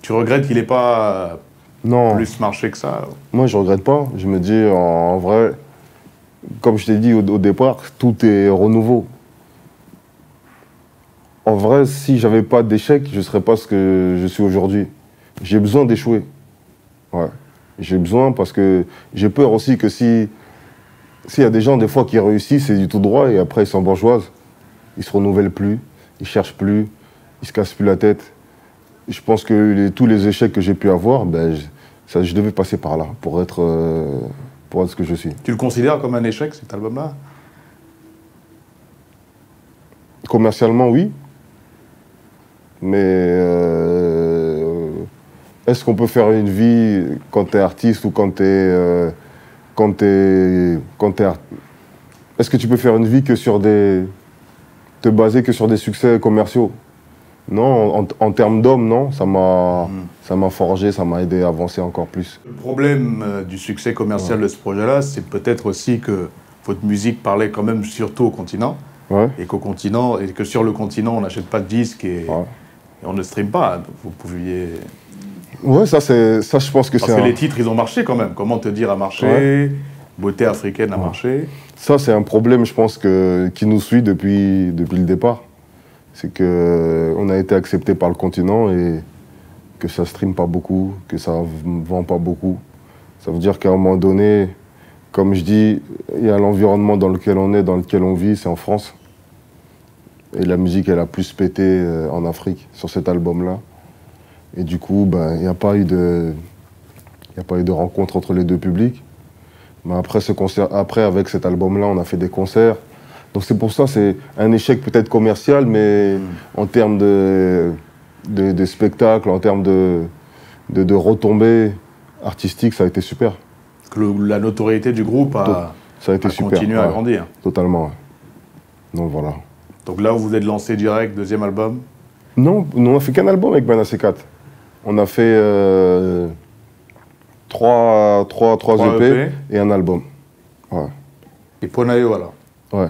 Tu regrettes qu'il n'ait pas plus marché que ça? Moi, je regrette pas. Je me dis, en vrai, comme je t'ai dit au départ, tout est renouveau. En vrai, si j'avais pas d'échec, je serais pas ce que je suis aujourd'hui. J'ai besoin d'échouer. Ouais. J'ai besoin parce que j'ai peur aussi que s'il y a des gens des fois qui réussissent, c'est du tout droit et après ils s'embourgeoisent. Ils se renouvellent plus, ils cherchent plus, ils se cassent plus la tête. Je pense que tous les échecs que j'ai pu avoir, ben, je devais passer par là pour être ce que je suis. Tu le considères comme un échec, cet album-là? Commercialement, oui. Mais est-ce qu'on peut faire une vie quand tu es artiste ou quand tu es... Est-ce que tu peux faire une vie que sur te baser que sur des succès commerciaux? Non, en termes d'homme, non. Ça m'a forgé, ça m'a aidé à avancer encore plus. Le problème du succès commercial de ce projet-là, c'est peut-être aussi que votre musique parlait quand même surtout au continent. Ouais. Et que sur le continent, on n'achète pas de disques et on ne stream pas. Vous pouviez... Ouais, ça, je pense que c'est... Parce que les titres, ils ont marché quand même. Comment te dire a marché, Beauté africaine a marché. Ça, c'est un problème, je pense, qui nous suit depuis le départ. C'est qu'on a été accepté par le continent et que ça stream pas beaucoup, que ça vend pas beaucoup. Ça veut dire qu'à un moment donné, comme je dis, il y a l'environnement dans lequel on est, dans lequel on vit, c'est en France. Et la musique, elle a plus pété en Afrique, sur cet album-là. Et du coup, ben, il n'y a pas eu de rencontre entre les deux publics. Mais après, avec cet album-là, on a fait des concerts. Donc c'est pour ça, c'est un échec peut-être commercial, mais en termes de spectacle, en termes de retombées artistiques, ça a été super. La notoriété du groupe a continué à grandir. Totalement, ouais. Donc voilà. Donc là, vous êtes lancé direct, deuxième album? Non, on n'a fait qu'un album avec Ben AC4. On a fait 3 EP et un album. Ouais. Et Ponayo, alors? Ouais.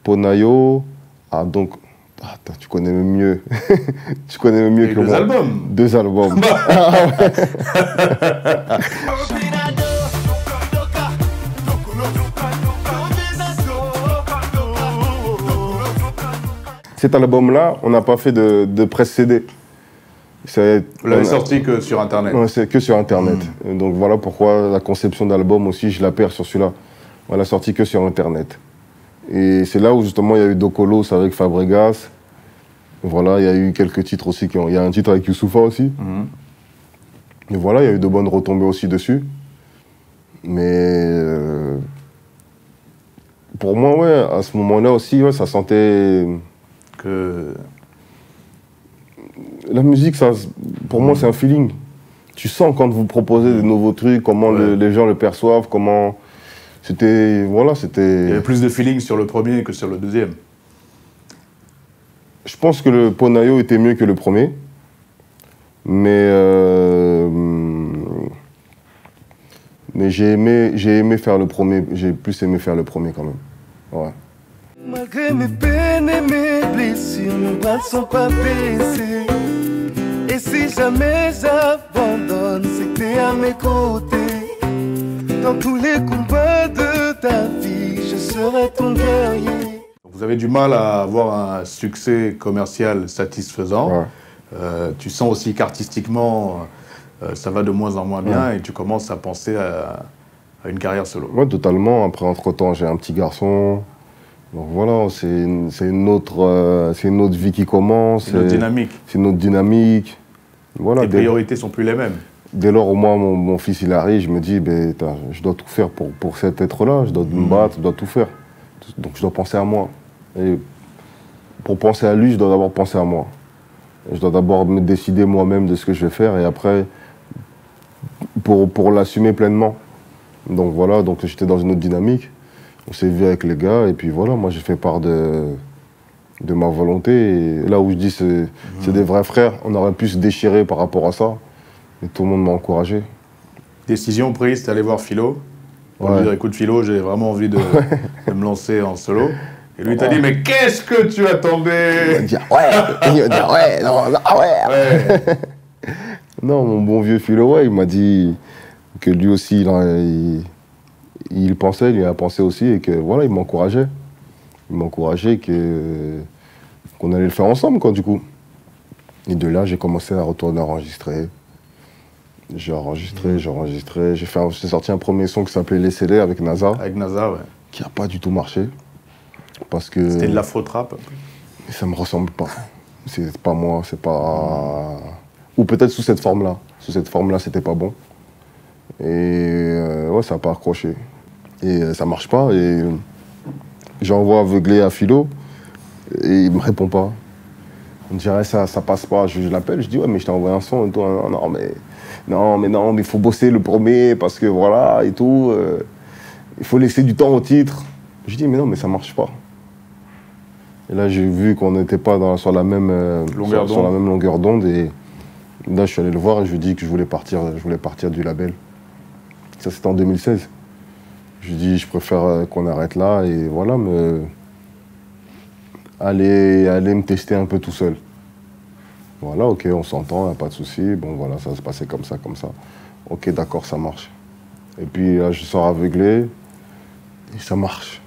Ponayo, donc... Attends, tu connais même mieux. Tu connais même mieux que moi. 2 albums? 2 albums. Cet album-là, on n'a pas fait de presse CD. Vous l'avez sorti que sur Internet? Ouais, c'est que sur Internet. Donc voilà pourquoi la conception d'album aussi, je la perds sur celui-là. On l'a sorti que sur Internet. Et c'est là où justement il y a eu Dokolos avec Fabregas. Voilà, il y a eu quelques titres aussi. Il y a un titre avec Youssoupha aussi. Et voilà, il y a eu de bonnes retombées aussi dessus. Mais pour moi, ouais, à ce moment-là aussi, ouais, ça sentait que... La musique, ça, pour moi, c'est un feeling. Tu sens quand vous proposez de nouveaux trucs, comment les gens le perçoivent, comment... C'était... Voilà, c'était... Il y avait plus de feeling sur le premier que sur le deuxième. Je pense que le Ponayo était mieux que le premier. Mais j'ai aimé faire le premier. J'ai plus aimé faire le premier quand même. Ouais. Malgré mes peines et mes blessures, mes bras ne sont pas baissés. Et si jamais j'abandonne, c'est que t'es à mes côtés. Dans tous les combats de ta vie, je serai ton guerrier. Vous avez du mal à avoir un succès commercial satisfaisant. Ouais. Tu sens aussi qu'artistiquement, ça va de moins en moins bien et tu commences à penser à une carrière solo. Ouais, totalement. Après, entre-temps, j'ai un petit garçon. Donc voilà, c'est une autre vie qui commence. C'est une autre dynamique. C'est une autre dynamique. Voilà, les priorités ne sont plus les mêmes. Dès lors où moi, mon fils il arrive, je me dis, ben, je dois tout faire pour cet être-là. Je dois me battre, je dois tout faire. Donc je dois penser à moi. Et pour penser à lui, je dois d'abord penser à moi. Je dois d'abord me décider moi-même de ce que je vais faire et après, pour l'assumer pleinement. Donc voilà, donc j'étais dans une autre dynamique. On s'est vu avec les gars et puis voilà, moi j'ai fait part de ma volonté. Et là où je dis c'est des vrais frères, on aurait pu se déchirer par rapport à ça. Et tout le monde m'a encouragé. Décision prise, t'es allé voir Philo. Pour lui dire, écoute Philo, j'ai vraiment envie de me lancer en solo. Et lui t'a dit, mais qu'est-ce que tu attendais? Il m'a dit, ouais, ouais. Non, mon bon vieux Philo, ouais, il m'a dit que lui aussi, il pensait, il a pensé aussi, et que voilà, il m'encourageait. Il m'encourageait que qu'on allait le faire ensemble, quoi, du coup. Et de là, j'ai commencé à retourner enregistrer. J'ai enregistré. J'ai sorti un premier son qui s'appelait Les CD avec NASA. Avec NASA, ouais. Qui n'a pas du tout marché. Parce que... C'était de l'afro-trap. Ça me ressemble pas. C'est pas moi, c'est pas... Ou peut-être sous cette forme-là. Sous cette forme-là, c'était pas bon. Et ouais, ça n'a pas accroché. Et ça marche pas. Et j'envoie aveugler à Philo. Et il me répond pas. On dirait ça passe pas. Je l'appelle, je dis ouais, mais je t'ai envoyé un son et tout. Non, mais il faut bosser le premier parce que voilà et tout. Il faut laisser du temps au titre. Je dis mais non, mais ça marche pas. Et là, j'ai vu qu'on n'était pas sur la même longueur d'onde. Et là, je suis allé le voir et je lui ai dit que je voulais partir du label. Ça, c'était en 2016. Je lui ai dit, je préfère qu'on arrête là et voilà, aller me tester un peu tout seul. Voilà, ok, on s'entend, pas de souci. Bon, voilà, ça se passait comme ça. Ok, d'accord, ça marche. Et puis là, je sors aveuglé et ça marche.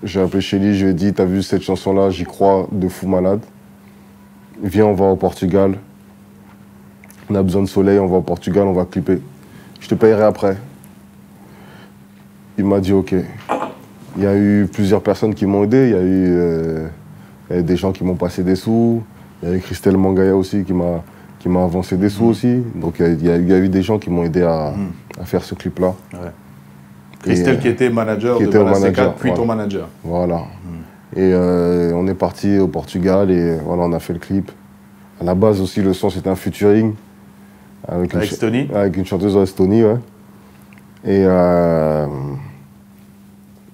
J'ai appelé Shelly, je lui ai dit, t'as vu cette chanson-là, j'y crois de fou malade. Viens, on va au Portugal. On a besoin de soleil, on va au Portugal, on va clipper. Je te payerai après. Il m'a dit ok. Il y a eu plusieurs personnes qui m'ont aidé. Il y a eu des gens qui m'ont passé des sous. Il y a eu Christelle Mangaya aussi qui m'a avancé des sous aussi. Donc il y a eu des gens qui m'ont aidé à faire ce clip-là. Ouais. Christelle qui était manager de Bala C4, puis ton manager. Voilà. Et on est parti au Portugal et voilà, on a fait le clip. À la base aussi, le son, c'était un featuring. Avec Stony. Avec une chanteuse de Stony, ouais. Et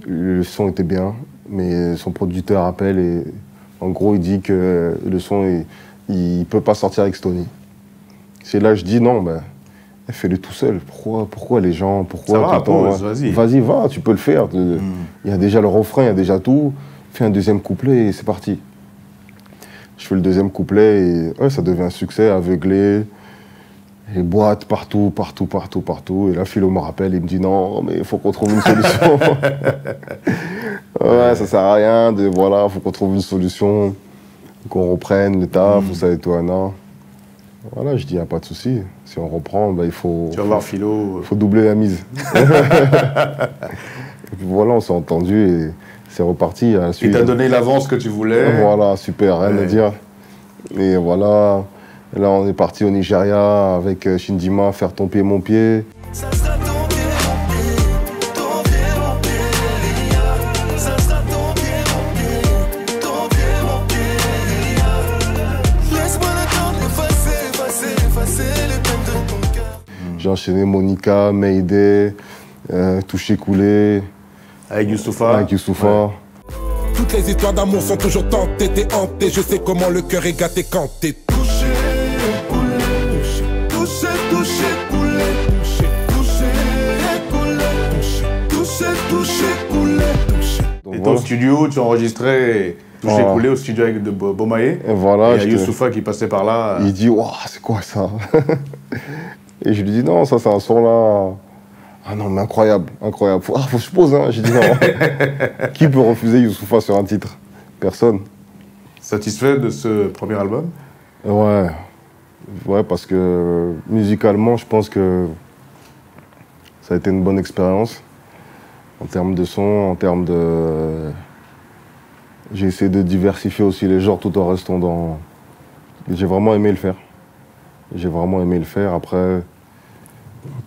le son était bien, mais son producteur appelle et en gros, il dit que le son, il ne peut pas sortir avec Stony. C'est là que je dis non, ben, fais-le tout seul. Pourquoi les gens, ça va, pause, vas-y. Vas-y, va, tu peux le faire. Il y a déjà le refrain, il y a déjà tout. Fais un deuxième couplet et c'est parti. Je fais le deuxième couplet et ouais, ça devient un succès, aveuglé. Les boîtes partout. Et là, Philo me rappelle, il me dit non, mais il faut qu'on trouve une solution. Ouais, ça sert à rien, voilà, faut qu'on trouve une solution, qu'on reprenne le taf, ou ça et tout, non. Voilà, je dis, pas de souci. Si on reprend, ben, il faut... Tu vas voir Philo. Il faut doubler la mise. Et puis voilà, on s'est entendu et c'est reparti. Il t'a donné l'avance que tu voulais. Voilà, super, rien à dire. Et voilà, et là on est parti au Nigeria avec Shindima faire ton pied, mon pied. Ça sera ton pied, mon pied, ton pied, mon pied. Ça sera ton pied, mon pied, ton pied, mon pied. Laisse-moi le temps d'effacer les peines de ton cœur. J'ai enchaîné Monica, Mayday, Touché Coulé. Avec Youssoupha. Ouais. Toutes les histoires d'amour sont toujours tentées, t'es hanté. Je sais comment le cœur est gâté quand t'es touché, coulé, touché, coulé, touché, coulé. Et voilà. Au studio, tu enregistrais Touché Coulé au studio avec de Bomaye. Et voilà. Et il y a Youssoupha qui passait par là. Il dit, waouh, c'est quoi ça? Et je lui dis, non, ça c'est un son là. Ah non, mais incroyable. Faut que je pose, hein. J'ai dit non. Qui peut refuser Youssoupha sur un titre? Personne. Satisfait de ce premier album? Ouais. Ouais, parce que musicalement, je pense que ça a été une bonne expérience. En termes de son, en termes de... J'ai essayé de diversifier aussi les genres tout en restant dans... J'ai vraiment aimé le faire. Après...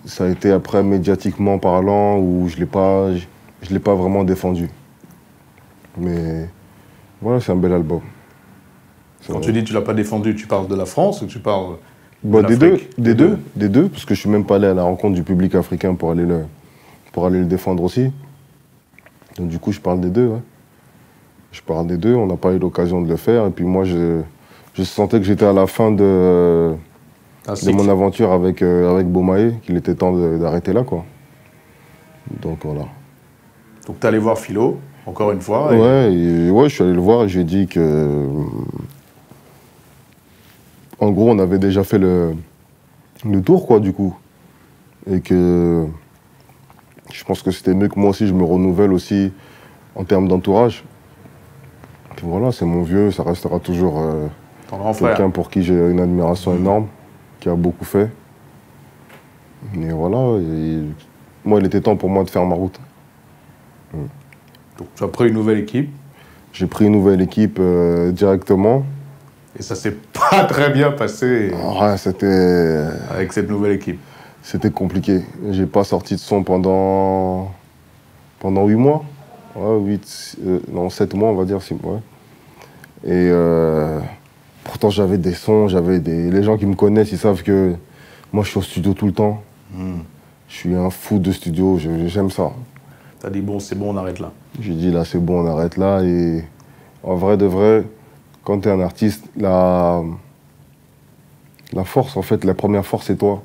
Ça a été après médiatiquement parlant où je l'ai pas vraiment défendu. Mais voilà, c'est un bel album. Quand tu dis que tu l'as pas défendu, tu parles de la France ou tu parles de l'Afrique? Des deux, parce que je suis même pas allé à la rencontre du public africain pour aller le défendre aussi. Donc du coup, je parle des deux. Ouais. Je parle des deux, on n'a pas eu l'occasion de le faire. Et puis moi, je sentais que j'étais à la fin de mon aventure avec Bomaye, qu'il était temps d'arrêter là, quoi. Donc voilà. Donc t'es allé voir Philo, encore une fois. Ouais, je suis allé le voir et j'ai dit que en gros, on avait déjà fait le tour, quoi, du coup. Et que je pense que c'était mieux que moi aussi, je me renouvelle aussi en termes d'entourage. Puis voilà, c'est mon vieux, ça restera toujours Ton grand frère. quelqu'un pour qui j'ai une admiration énorme, qui a beaucoup fait. Et voilà, moi, il était temps pour moi de faire ma route. Donc tu as pris une nouvelle équipe. J'ai pris une nouvelle équipe directement. Et ça s'est pas très bien passé Ouais, avec cette nouvelle équipe. c'était compliqué. J'ai pas sorti de son pendant 8 mois. Ouais, 7 mois, on va dire, 6 mois. Et pourtant, j'avais des sons, les gens qui me connaissent, ils savent que moi, je suis au studio tout le temps. Je suis un fou de studio, j'aime ça. T'as dit, bon, c'est bon, on arrête là. J'ai dit, là, c'est bon, on arrête là. Et en vrai de vrai, quand tu es un artiste, la force, en fait, la première force, c'est toi.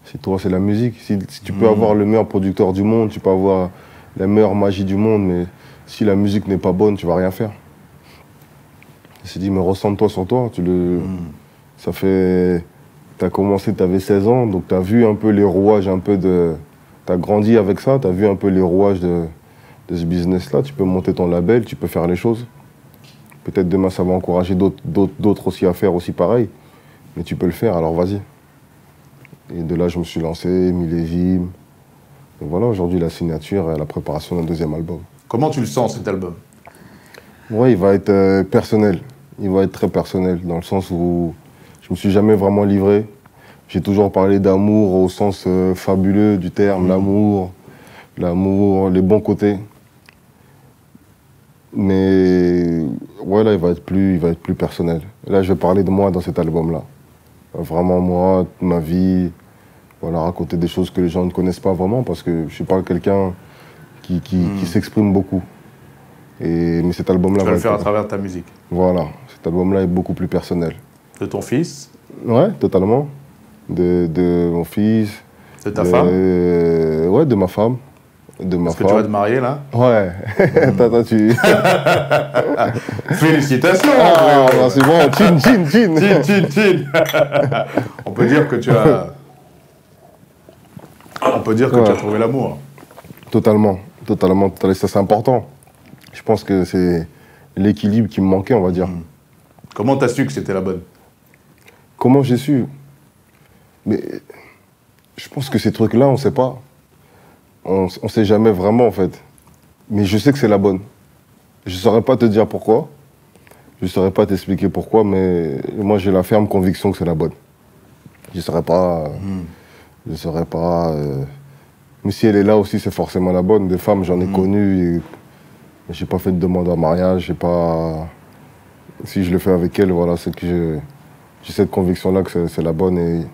C'est toi, c'est la musique. Si tu peux avoir le meilleur producteur du monde, tu peux avoir la meilleure magie du monde, mais si la musique n'est pas bonne, tu vas rien faire. Je me suis dit, mais ressens-toi sur toi. Ça fait... Tu as commencé, tu avais 16 ans, donc tu as vu un peu les rouages, tu as grandi avec ça, tu as vu un peu les rouages de ce business-là. Tu peux monter ton label, tu peux faire les choses. Peut-être demain, ça va encourager d'autres aussi à faire aussi pareil. Mais tu peux le faire, alors vas-y. Et de là, je me suis lancé, millésime. Et voilà, aujourd'hui, la signature et la préparation d'un deuxième album. Comment tu le sens, cet album? Ouais, il va être personnel. Il va être très personnel, dans le sens où je me suis jamais vraiment livré. J'ai toujours parlé d'amour au sens fabuleux du terme, l'amour, les bons côtés. Mais ouais, là, il va être plus personnel. Là, je vais parler de moi dans cet album-là. Vraiment moi, ma vie, voilà, raconter des choses que les gens ne connaissent pas vraiment, parce que je suis pas quelqu'un qui s'exprime beaucoup. Mais cet album-là... Tu vas le faire à travers ta musique. Voilà, cet album-là est beaucoup plus personnel. De ton fils? Ouais, totalement. De mon fils. De ta femme? Ouais, de ma femme. Est-ce que tu vas te marier, là? Ouais. Attends, tu... Félicitations! Ah, c'est bon, Chin. On peut dire que tu as... On peut dire que tu as trouvé l'amour. Totalement. Ça, c'est important. Je pense que c'est l'équilibre qui me manquait, on va dire. Comment tu as su que c'était la bonne? Comment j'ai su? Mais je pense que ces trucs-là, on ne sait pas. On ne sait jamais vraiment, en fait. Mais je sais que c'est la bonne. Je ne saurais pas te dire pourquoi. Je ne saurais pas t'expliquer pourquoi, mais moi, j'ai la ferme conviction que c'est la bonne. Je ne saurais pas... Je ne saurais pas... Mais si elle est là aussi, c'est forcément la bonne. Des femmes, j'en ai connues. Je n'ai pas fait de demande en mariage. J'ai pas... Si je le fais avec elle, voilà, c'est que j'ai cette conviction-là que c'est la bonne. Et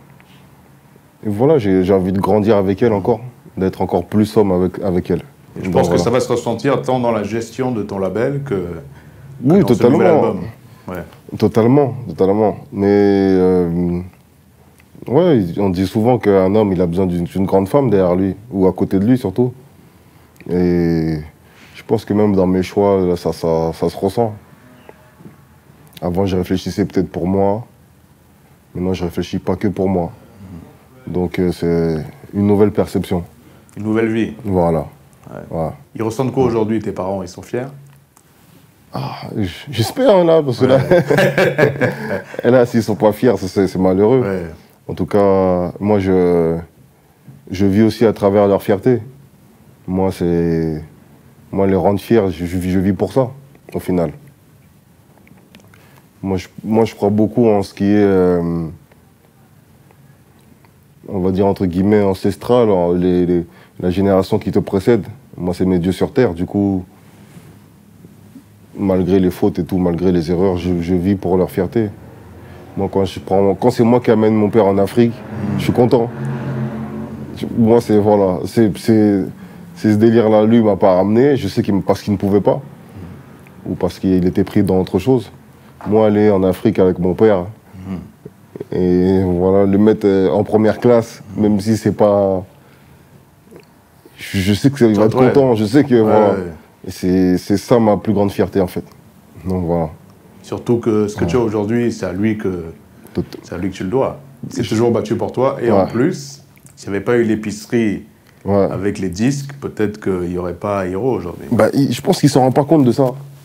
voilà, j'ai envie de grandir avec elle encore. D'être encore plus homme avec elle. Et je pense que ça va se ressentir tant dans la gestion de ton label que oui, dans totalement. ce nouvel album. Ouais. Totalement. Mais ouais, on dit souvent qu'un homme, il a besoin d'une grande femme derrière lui, ou à côté de lui surtout. Et je pense que même dans mes choix, ça se ressent. Avant, je réfléchissais peut-être pour moi. Maintenant, je réfléchis pas que pour moi. Donc, c'est une nouvelle perception. Une nouvelle vie. Voilà. Ouais. Ils ressentent quoi aujourd'hui, tes parents? Ils sont fiers? J'espère, là, parce que là, et là, s'ils sont pas fiers, c'est malheureux. Ouais. En tout cas, moi, je vis aussi à travers leur fierté. Moi, les rendre fiers, je vis pour ça, au final. Moi, je crois beaucoup en ce qui est, on va dire, entre guillemets, ancestral, la génération qui te précède. Moi, c'est mes dieux sur terre, du coup, malgré les fautes et tout, malgré les erreurs, je vis pour leur fierté. Moi, quand c'est moi qui amène mon père en Afrique, je suis content. Moi, c'est ce délire-là, lui, m'a pas ramené. Je sais parce qu'il ne pouvait pas, ou parce qu'il était pris dans autre chose. Moi, aller en Afrique avec mon père, et voilà, le mettre en première classe, même si c'est pas... Je sais qu'il va être content, je sais que... Voilà. Et c'est ça ma plus grande fierté, en fait. Donc voilà. Surtout que ce que tu as aujourd'hui, c'est à lui que C'est à lui que tu le dois. Il s'est toujours battu pour toi. Et en plus, s'il n'y avait pas eu l'épicerie avec les disques, peut-être qu'il n'y aurait pas Hiro aujourd'hui. Bah, je pense qu'il ne s'en rend pas compte de ça.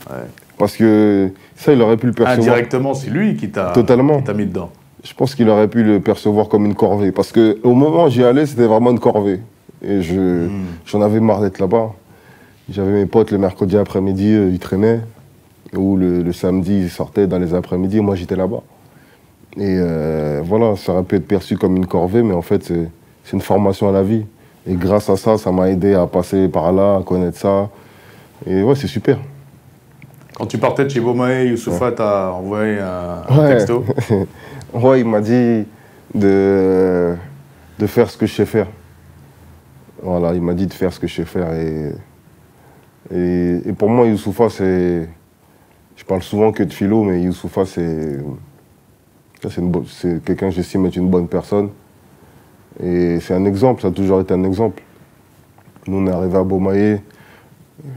Ouais. Parce que ça, il aurait pu le percevoir. Indirectement, c'est lui qui t'a mis dedans. Je pense qu'il aurait pu le percevoir comme une corvée. Parce qu'au moment où j'y allais, c'était vraiment une corvée. Et j'en avais marre d'être là-bas. J'avais mes potes le mercredi après-midi, ils traînaient. Ou le samedi, ils sortaient dans les après-midi. Moi, j'étais là-bas. Et voilà, ça aurait pu être perçu comme une corvée, mais en fait, c'est une formation à la vie. Et grâce à ça, ça m'a aidé à passer par là, à connaître ça. Et ouais, c'est super. Quand tu partais de chez Bomae, Youssoupha t'a envoyé un texto. Ouais, il m'a dit de faire ce que je sais faire. Voilà, il m'a dit de faire ce que je sais faire. Et pour moi, Youssoupha, c'est... Je parle souvent que de philo, mais Youssoupha, c'est quelqu'un que j'estime être une bonne personne. Et c'est un exemple, ça a toujours été un exemple. Nous, on est arrivé à Bomae,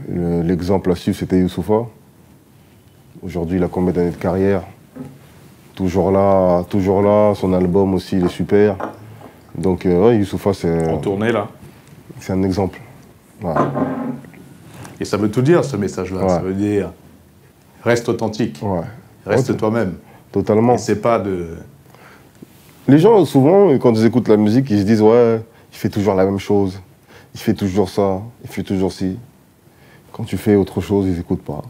l'exemple à suivre, c'était Youssoupha. Aujourd'hui, il a combien d'années de carrière? Toujours là, son album aussi, il est super. Donc, ouais, Youssoupha, c'est... En tournée, là. C'est un exemple. Ouais. Et ça veut tout dire, ce message-là. Ouais. Ça veut dire, reste authentique. Ouais. Reste toi-même. Totalement. Et c'est pas de... Les gens, souvent, quand ils écoutent la musique, ils se disent « Ouais, il fait toujours la même chose. Il fait toujours ça. Il fait toujours ci. » Quand tu fais autre chose, ils n'écoutent pas.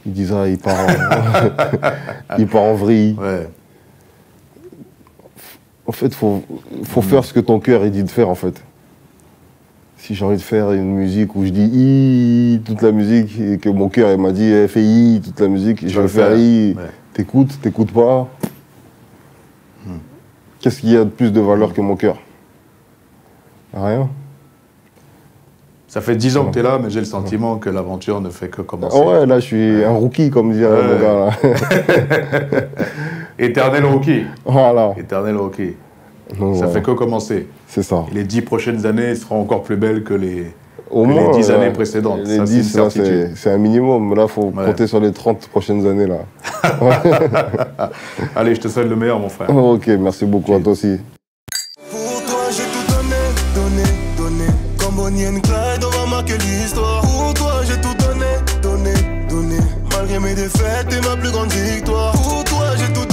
Ils disent « Ah, il part en vrille. Ouais. » En fait, faut faire ce que ton cœur dit de faire, en fait. Si j'ai envie de faire une musique où je dis « I » toute la musique, et que mon cœur m'a dit « Fais I » toute la musique, je vais faire I. Ouais. T'écoutes pas. Qu'est-ce qu'il y a de plus de valeur que mon cœur? Rien. Ça fait 10 ans que tu es là, mais j'ai le sentiment que l'aventure ne fait que commencer. Ouais, là, je suis un rookie, comme dit mon gars. Là. Éternel rookie. Voilà. Éternel rookie. Donc, ça fait que commencer. C'est ça. Et les 10 prochaines années seront encore plus belles que les 10 années précédentes. Les 10, c'est un minimum. Là, il faut compter sur les 30 prochaines années. Là. Allez, je te souhaite le meilleur, mon frère. Ok, merci beaucoup à toi aussi. Pour toi, j'ai tout donné. Comme Bonnie and Clyde, on va marquer l'histoire. Pour toi, j'ai tout donné. Malgré mes défaites et ma plus grande victoire. Pour toi, j'ai tout